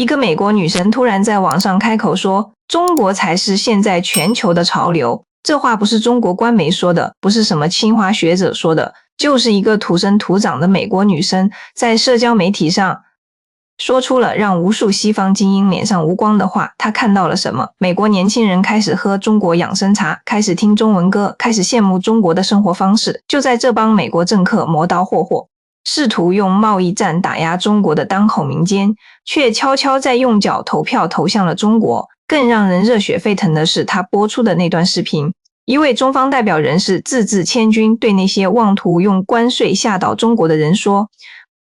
一个美国女生突然在网上开口说，中国才是现在全球的潮流。这话不是中国官媒说的，不是什么清华学者说的，就是一个土生土长的美国女生在社交媒体上说出了让无数西方精英脸上无光的话。她看到了什么？美国年轻人开始喝中国养生茶，开始听中文歌，开始羡慕中国的生活方式。就在这帮美国政客磨刀霍霍，试图用贸易战打压中国的当口民间，却悄悄在用脚投票投向了中国。更让人热血沸腾的是他播出的那段视频，一位中方代表人士字字千钧，对那些妄图用关税吓倒中国的人说，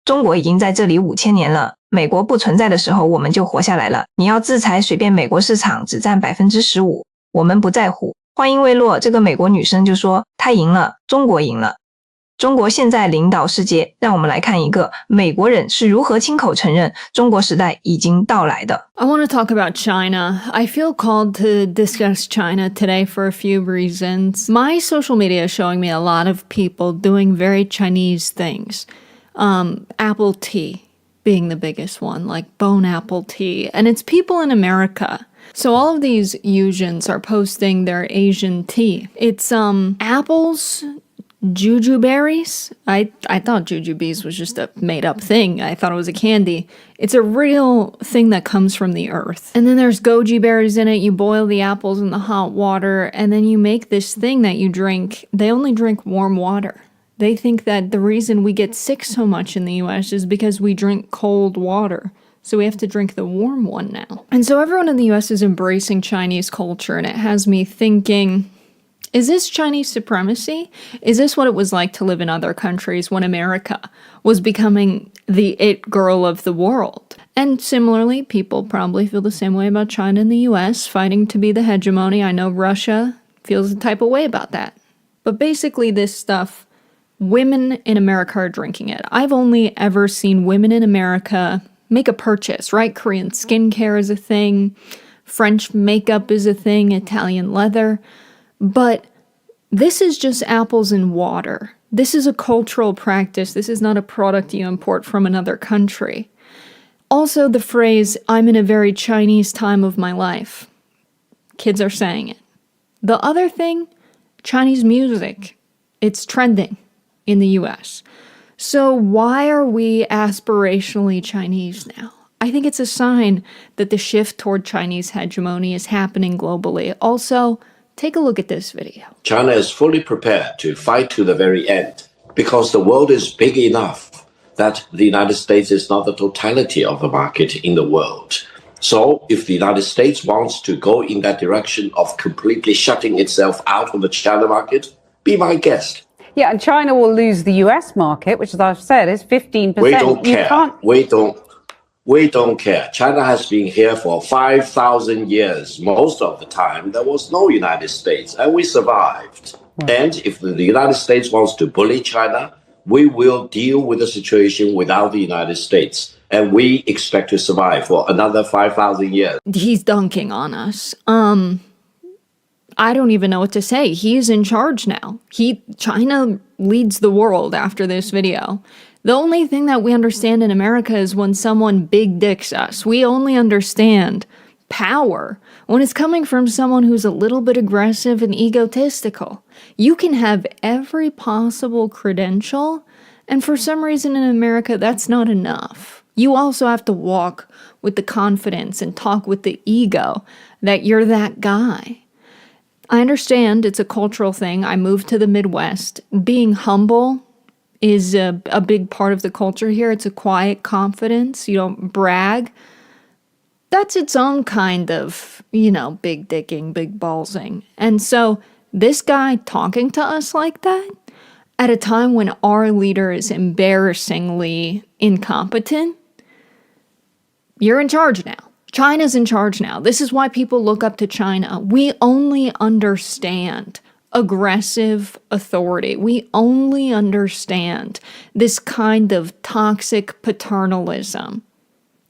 中国已经在这里5000年了，美国不存在的时候我们就活下来了，你要制裁随便美国市场只占 15%， 我们不在乎。话音未落，这个美国女生就说她赢了，中国赢了，中国现在领导世界。让我们来看一个美国人是如何亲口承认中国时代已经到来的。 I want to talk about China. I feel called to discuss China today for a few reasons. My social media is showing me a lot of people doing very Chinese things. Apple tea being the biggest one, like bone apple tea. And it's people in America. So all of these Asians are posting their Asian tea. It's apples, juju berries. I thought jujubes was just a made-up thing. I thought it was a candy. It's a real thing that comes from the earth. And then there's goji berries in it. You boil the apples in the hot water, and then you make this thing that you drink. They only drink warm water. They think that the reason we get sick so much in the US is because we drink cold water. So we have to drink the warm one now. And so everyone in the US is embracing Chinese culture, and it has me thinking, is this Chinese supremacy? Is this what it was like to live in other countries when America was becoming the it girl of the world? And similarly, people probably feel the same way about China and the US, fighting to be the hegemony. I know Russia feels the type of way about that. But basically this stuff, women in America are drinking it. I've only ever seen women in America make a purchase, right? Korean skincare is a thing. French makeup is a thing. Italian leather. But this is just apples and water. This is a cultural practice. This is not a product you import from another country. Also, the phrase, I'm in a very Chinese time of my life. Kids are saying it. The other thing, Chinese music. It's trending in the US. So why are we aspirationally Chinese now? I think it's a sign that the shift toward Chinese hegemony is happening globally. Also, take a look at this video. China is fully prepared to fight to the very end because the world is big enough that the United States is not the totality of the market in the world. So if the United States wants to go in that direction of completely shutting itself out of the China market, be my guest. Yeah, and China will lose the US market, which, as I've said, is 15%. We don't care. We don't care. China has been here for 5,000 years. Most of the time, there was no United States, and we survived. Right. And if the United States wants to bully China, we will deal with the situation without the United States. And we expect to survive for another 5,000 years. He's dunking on us. I don't even know what to say. He's in charge now. China leads the world after this video. The only thing that we understand in America is when someone big dicks us. We only understand power when it's coming from someone who's a little bit aggressive and egotistical. You can have every possible credential, and for some reason in America, that's not enough. You also have to walk with the confidence and talk with the ego that you're that guy. I understand it's a cultural thing. I moved to the Midwest. Being humble is a big part of the culture here. It's a quiet confidence. You don't brag. That's its own kind of, big dicking, big ballsing. And so this guy talking to us like that at a time when our leader is embarrassingly incompetent, you're in charge now. China's in charge now. This is why people look up to China. We only understand aggressive authority. We only understand this kind of toxic paternalism.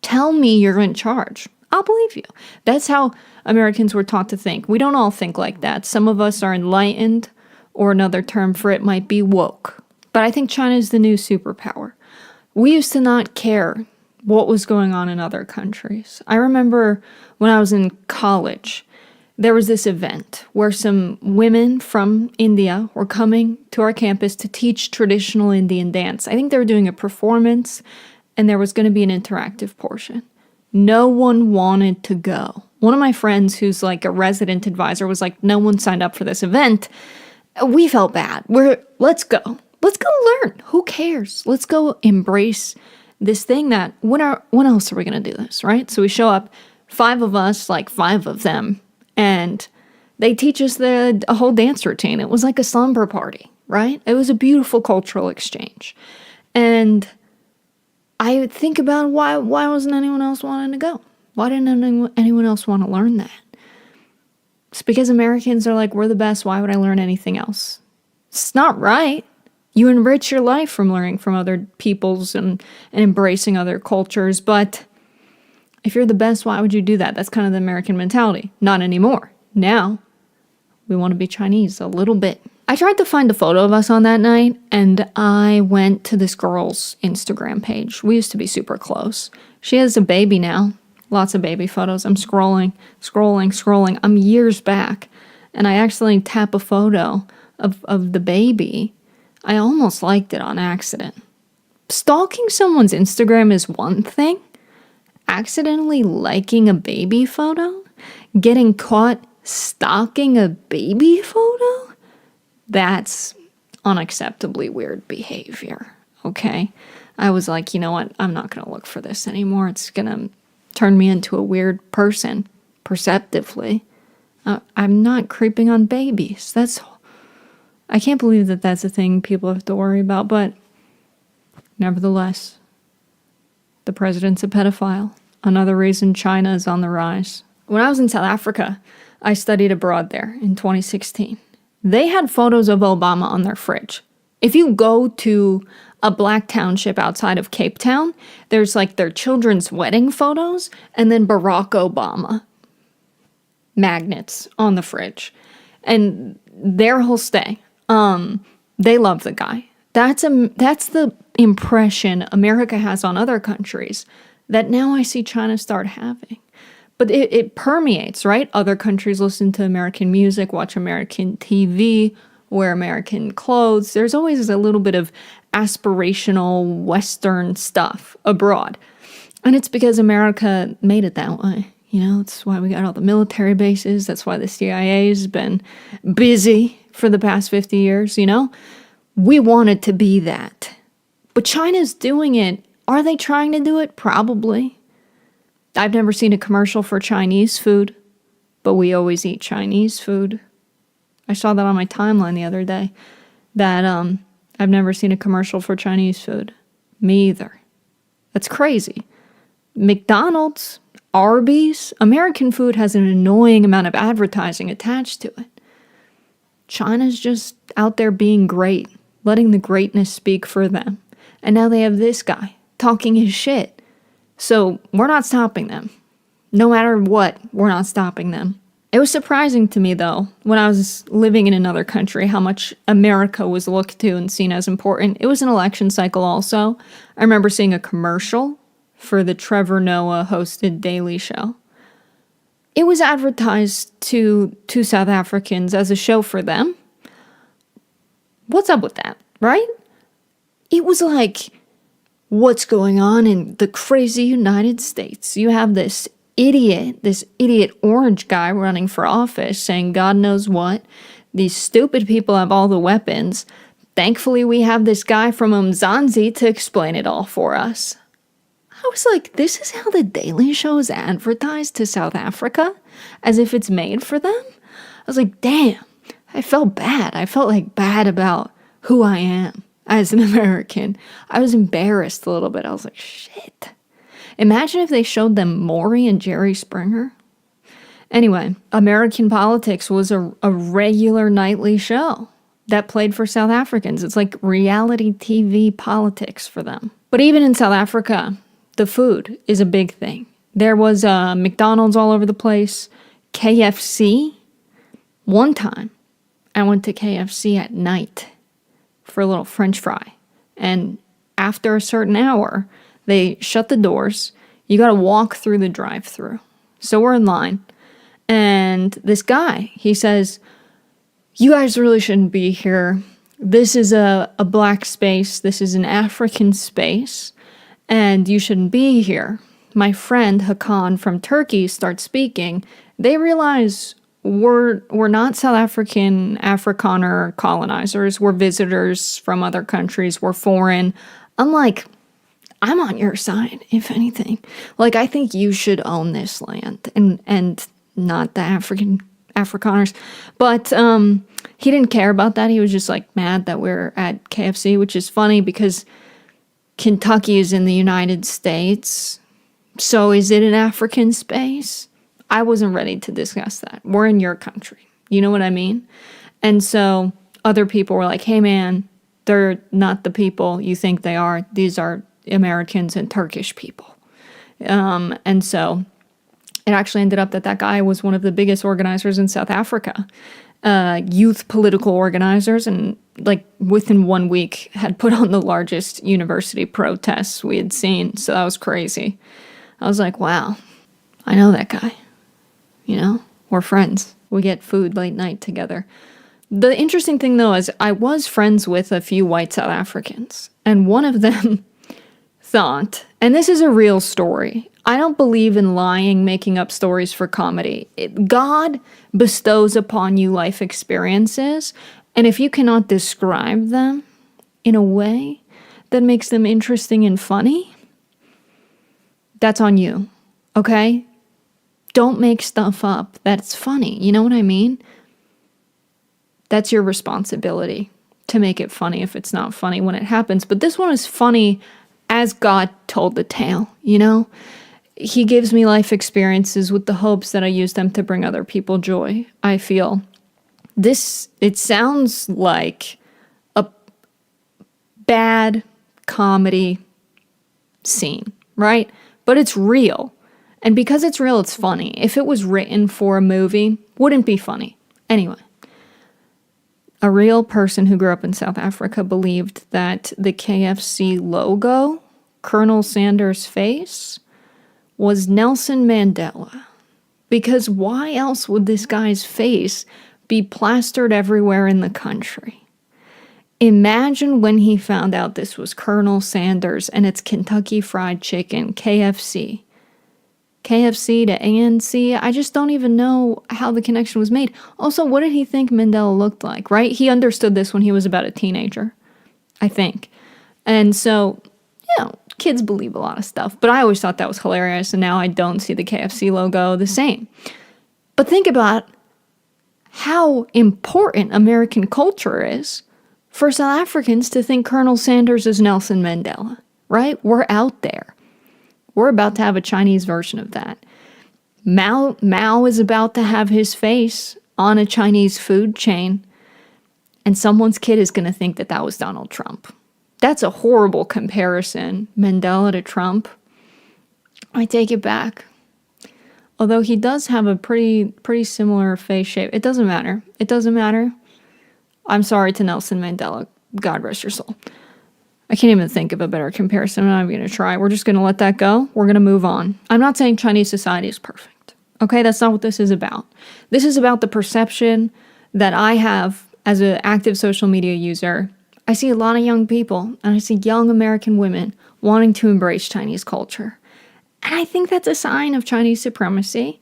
Tell me you're in charge. I'll believe you. That's how Americans were taught to think. We don't all think like that. Some of us are enlightened, or another term for it might be woke. But I think China is the new superpower. We used to not care what was going on in other countries. I remember when I was in college, there was this event where some women from India were coming to our campus to teach traditional Indian dance. I think they were doing a performance, and there was going to be an interactive portion. No one wanted to go. One of my friends who's like a resident advisor was like, no one signed up for this event. We felt bad. Let's go. Let's go learn. Who cares? Let's go embrace this thing that, when else are we going to do this, right? So we show up, 5 of us, like 5 of them, and they teach us a whole dance routine. It was like a slumber party, right? It was a beautiful cultural exchange. And I would think about why wasn't anyone else wanting to go? Why didn't anyone else want to learn that? It's because Americans are like, we're the best. Why would I learn anything else? It's not right. You enrich your life from learning from other people's and embracing other cultures. But if you're the best, why would you do that? That's kind of the American mentality. Not anymore. Now, we want to be Chinese a little bit. I tried to find a photo of us on that night, and I went to this girl's Instagram page. We used to be super close. She has a baby now. Lots of baby photos. I'm scrolling. I'm years back, and I accidentally tap a photo of the baby. I almost liked it on accident. Stalking someone's Instagram is one thing. Accidentally liking a baby photo? Getting caught stalking a baby photo? That's unacceptably weird behavior, okay? I was like, you know what? I'm not going to look for this anymore. It's going to turn me into a weird person, perceptively. I'm not creeping on babies. I can't believe that that's a thing people have to worry about, but nevertheless, the president's a pedophile. Another reason China is on the rise. When I was in South Africa, I studied abroad there in 2016. They had photos of Obama on their fridge. If you go to a black township outside of Cape Town, there's like their children's wedding photos and then Barack Obama magnets on the fridge. And their whole stay, they love the guy. That's the impression America has on other countries that now I see China start having. But it permeates, right? Other countries listen to American music, watch American TV, wear American clothes. There's always a little bit of aspirational Western stuff abroad. And it's because America made it that way. You know, that's why we got all the military bases. That's why the CIA has been busy for the past 50 years, you know? We wanted to be that. But China's doing it. Are they trying to do it? Probably. I've never seen a commercial for Chinese food, but we always eat Chinese food. I saw that on my timeline the other day, that I've never seen a commercial for Chinese food. Me either. That's crazy. McDonald's, Arby's, American food has an annoying amount of advertising attached to it. China's just out there being great, letting the greatness speak for them. And now they have this guy talking his shit. So we're not stopping them. No matter what, we're not stopping them. It was surprising to me, though, when I was living in another country, how much America was looked to and seen as important. It was an election cycle also. I remember seeing a commercial for the Trevor Noah hosted Daily Show. It was advertised to South Africans as a show for them. What's up with that, right? It was like, what's going on in the crazy United States? You have this idiot orange guy running for office saying God knows what. These stupid people have all the weapons. Thankfully, we have this guy from Mzansi to explain it all for us. I was like, this is how the Daily Show is advertised to South Africa? As if it's made for them? I was like, damn, I felt bad. I felt like bad about who I am as an American. I was embarrassed a little bit. I was like, shit. Imagine if they showed them Maury and Jerry Springer. Anyway, American politics was a regular nightly show that played for South Africans. It's like reality TV politics for them. But even in South Africa, the food is a big thing. There was McDonald's all over the place, KFC. One time, I went to KFC at night for a little French fry. And after a certain hour, They shut the doors. You got to walk through the drive-thru. So we're in line. And this guy, he says, you guys really shouldn't be here. This is a black space. This is an African space. And you shouldn't be here. My friend Hakan from Turkey starts speaking. They realize we're not South African Afrikaner colonizers. We're visitors from other countries. We're foreign. I'm like, I'm on your side, if anything. Like, I think you should own this land and not the Afrikaners. But he didn't care about that. He was just like mad that we're at KFC, which is funny because Kentucky is in the United States. So is it an African space? I wasn't ready to discuss that. We're in your country. You know what I mean? And so other people were like, hey man, they're not the people you think they are. These are Americans and Turkish people. And so it actually ended up that guy was one of the biggest organizers in South Africa, youth political organizers, and like within 1 week had put on the largest university protests we had seen. So that was crazy. I was like, wow, I know that guy. You know, we're friends. We get food late night together. The interesting thing, though, is I was friends with a few white South Africans, and one of them thought, and this is a real story, I don't believe in lying, making up stories for comedy. God bestows upon you life experiences, and if you cannot describe them in a way that makes them interesting and funny, that's on you, okay? Don't make stuff up that's funny. You know what I mean? That's your responsibility to make it funny if it's not funny when it happens. But this one is funny as God told the tale, you know? He gives me life experiences with the hopes that I use them to bring other people joy, I feel. It sounds like a bad comedy scene, right? But it's real. And because it's real, it's funny. If it was written for a movie, wouldn't be funny. Anyway, a real person who grew up in South Africa believed that the KFC logo, Colonel Sanders' face, was Nelson Mandela. Because why else would this guy's face be plastered everywhere in the country? Imagine when he found out this was Colonel Sanders and it's Kentucky Fried Chicken, KFC. KFC to ANC, I just don't even know how the connection was made. Also, what did he think Mandela looked like, right? He understood this when he was about a teenager, I think. And so, you know, kids believe a lot of stuff, but I always thought that was hilarious, and now I don't see the KFC logo the same. But think about how important American culture is for South Africans to think Colonel Sanders is Nelson Mandela, right? We're out there. We're about to have a Chinese version of that. Mao is about to have his face on a Chinese food chain, and someone's kid is going to think that was Donald Trump. That's a horrible comparison, Mandela to Trump. I take it back. Although he does have a pretty similar face shape. It doesn't matter. It doesn't matter. I'm sorry to Nelson Mandela. God rest your soul. I can't even think of a better comparison. I'm not even going to try. We're just going to let that go. We're going to move on. I'm not saying Chinese society is perfect. Okay, that's not what this is about. This is about the perception that I have as an active social media user. I see a lot of young people, and I see young American women wanting to embrace Chinese culture. And I think that's a sign of Chinese supremacy.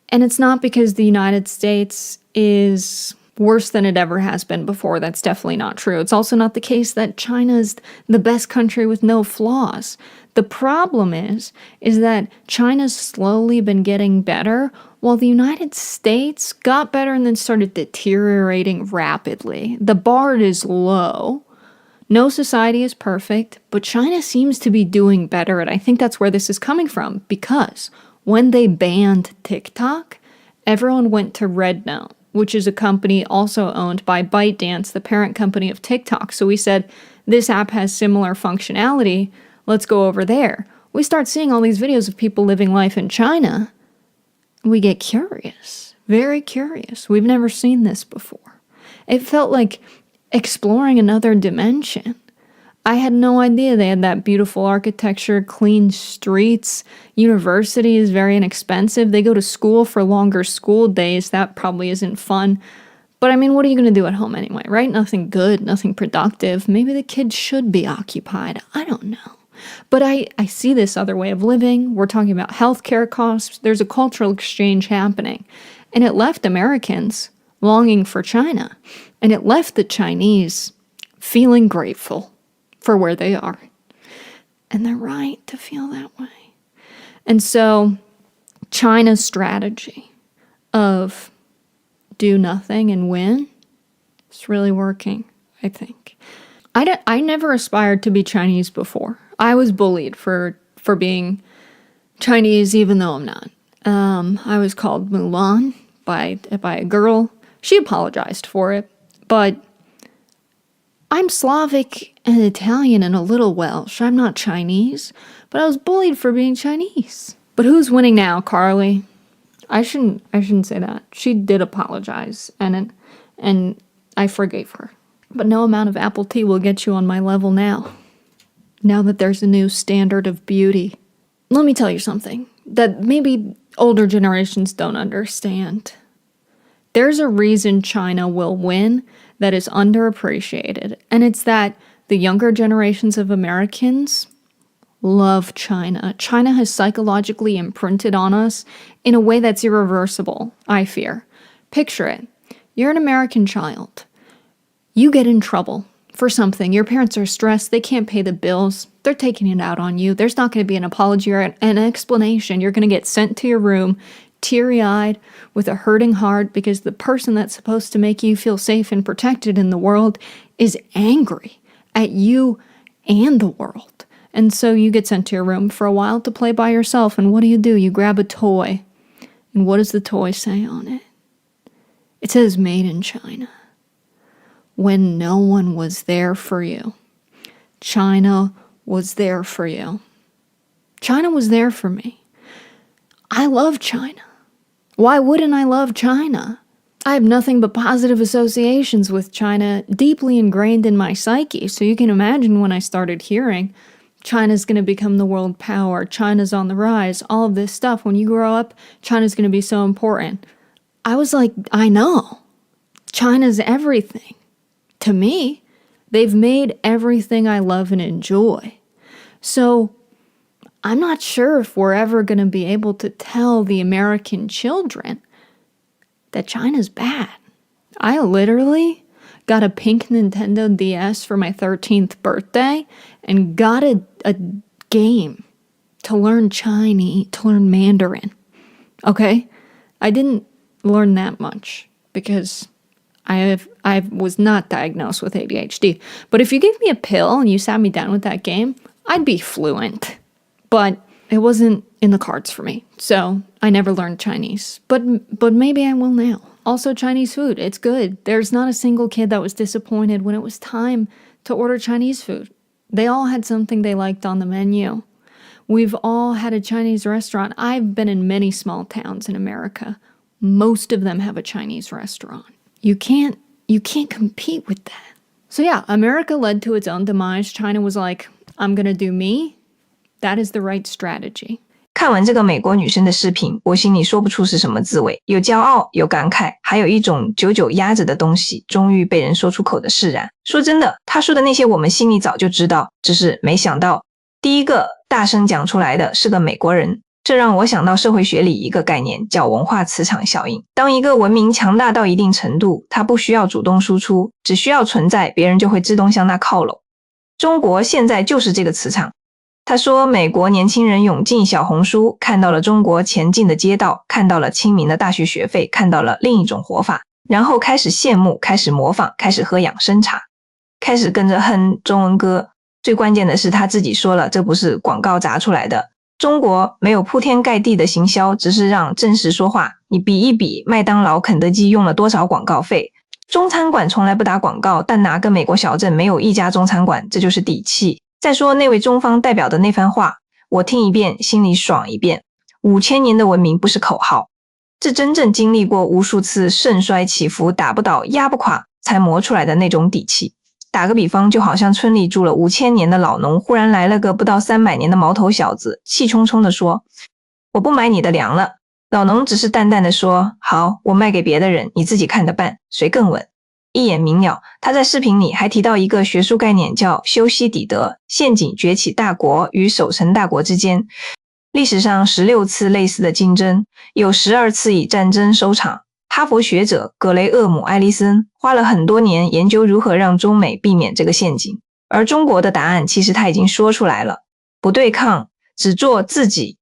And it's not because the United States is worse than it ever has been before. That's definitely not true. It's also not the case that China is the best country with no flaws. The problem is that China's slowly been getting better, while the United States got better and then started deteriorating rapidly. The bar is low. No society is perfect, but China seems to be doing better, and I think that's where this is coming from, because when they banned TikTok, everyone went to Rednote, which is a company also owned by ByteDance, the parent company of TikTok. So we said, this app has similar functionality, let's go over there. We start seeing all these videos of people living life in China. We get curious, very curious. We've never seen this before. It felt like exploring another dimension. I had no idea they had that beautiful architecture, clean streets. University is very inexpensive. They go to school for longer school days. That probably isn't fun. But I mean, what are you going to do at home anyway, right? Nothing good, nothing productive. Maybe the kids should be occupied. I don't know. But I see this other way of living. We're talking about healthcare costs. There's a cultural exchange happening. And it left Americans longing for China. And it left the Chinese feeling grateful for where they are. And they're right to feel that way. And so China's strategy of do nothing and win, it's really working, I think. I never aspired to be Chinese before. I was bullied for being Chinese, even though I'm not. I was called Mulan by a girl. She apologized for it, but I'm Slavic and Italian and a little Welsh. I'm not Chinese, but I was bullied for being Chinese. But who's winning now, Carly? I shouldn't say that. She did apologize, and I forgave her. But no amount of apple tea will get you on my level now. Now that there's a new standard of beauty. Let me tell you something that maybe older generations don't understand. There's a reason China will win that is underappreciated, and it's that the younger generations of Americans love China. China has psychologically imprinted on us in a way that's irreversible, I fear. Picture it. You're an American child. You get in trouble for something. Your parents are stressed. They can't pay the bills. They're taking it out on you. There's not going to be an apology or an explanation. You're going to get sent to your room, teary-eyed, with a hurting heart, because the person that's supposed to make you feel safe and protected in the world is angry at you and the world. And so you get sent to your room for a while to play by yourself. And what do? You grab a toy. And what does the toy say on it? It says made in China. When no one was there for you. China was there for you. China was there for me. I love China. Why wouldn't I love China? I have nothing but positive associations with China deeply ingrained in my psyche. So you can imagine when I started hearing China's going to become the world power, China's on the rise, all of this stuff. When you grow up, China's going to be so important. I was like, I know. China's everything. To me, they've made everything I love and enjoy. So I'm not sure if we're ever going to be able to tell the American children that China's bad. I literally got a pink Nintendo DS for my 13th birthday and got a game to learn Chinese, to learn Mandarin. Okay? I didn't learn that much because I was not diagnosed with ADHD. But if you gave me a pill and you sat me down with that game, I'd be fluent. But it wasn't in the cards for me. So I never learned Chinese. But maybe I will now. Also, Chinese food. It's good. There's not a single kid that was disappointed when it was time to order Chinese food. They all had something they liked on the menu. We've all had a Chinese restaurant. I've been in many small towns in America. Most of them have a Chinese restaurant. You can't compete with that. So yeah, America led to its own demise. China was like, I'm gonna do me. That is the right strategy. 看完这个美国女生的视频，我心里说不出是什么滋味，有骄傲，有感慨，还有一种久久压着的东西，终于被人说出口的释然。说真的，她说的那些我们心里早就知道，只是没想到，第一个大声讲出来的是个美国人。这让我想到社会学里一个概念，叫文化磁场效应。当一个文明强大到一定程度，它不需要主动输出，只需要存在，别人就会自动向它靠拢。中国现在就是这个磁场。他说，美国年轻人涌进小红书，看到了中国前进的街道，看到了亲民的大学学费，看到了另一种活法，然后开始羡慕，开始模仿，开始喝养生茶，开始跟着哼中文歌。最关键的是他自己说了，这不是广告砸出来的。中国没有铺天盖地的行销，只是让真实说话。你比一比麦当劳、肯德基用了多少广告费，中餐馆从来不打广告，但哪个美国小镇没有一家中餐馆，这就是底气。再说那位中方代表的那番话，我听一遍心里爽一遍。5000年的文明不是口号，这真正经历过无数次盛衰起伏，打不倒压不垮才磨出来的那种底气。打个比方，就好像村里住了5000年的老农，忽然来了个不到300年的毛头小子，气冲冲地说：“我不买你的粮了。”老农只是淡淡地说：“好，我卖给别的人，你自己看着办，谁更稳。”一眼明了。他在视频里还提到一个学术概念，叫修昔底德，陷阱崛起大国与守成大国之间。历史上16次类似的竞争，有12次以战争收场。哈佛学者格雷厄姆·艾利森花了很多年研究如何让中美避免这个陷阱，而中国的答案其实他已经说出来了：不对抗，只做自己，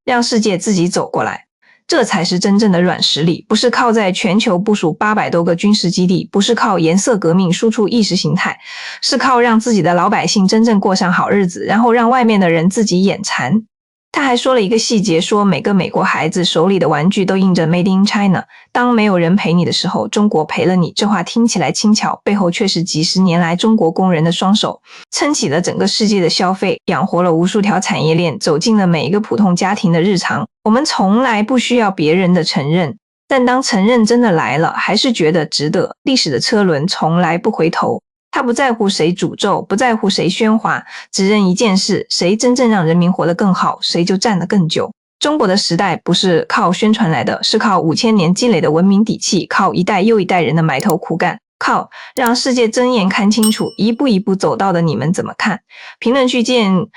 让世界自己走过来。这才是真正的软实力，不是靠在全球部署800多个军事基地，不是靠颜色革命输出意识形态，是靠让自己的老百姓真正过上好日子，然后让外面的人自己眼馋。他还说了一个细节，说每个美国孩子手里的玩具都印着 Made in China， 当没有人陪你的时候，中国陪了你。这话听起来轻巧，背后却是几十年来中国工人的双手撑起了整个世界的消费，养活了无数条产业链，走进了每一个普通家庭的日常。我们从来不需要别人的承认，但当承认真的来了，还是觉得值得。历史的车轮从来不回头，他不在乎谁诅咒，不在乎谁喧哗，只认一件事：谁真正让人民活得更好，谁就站得更久。中国的时代不是靠宣传来的，是靠5000年积累的文明底气，靠一代又一代人的埋头苦干，靠让世界睁眼看清楚，一步一步走到的你们怎么看？评论区见。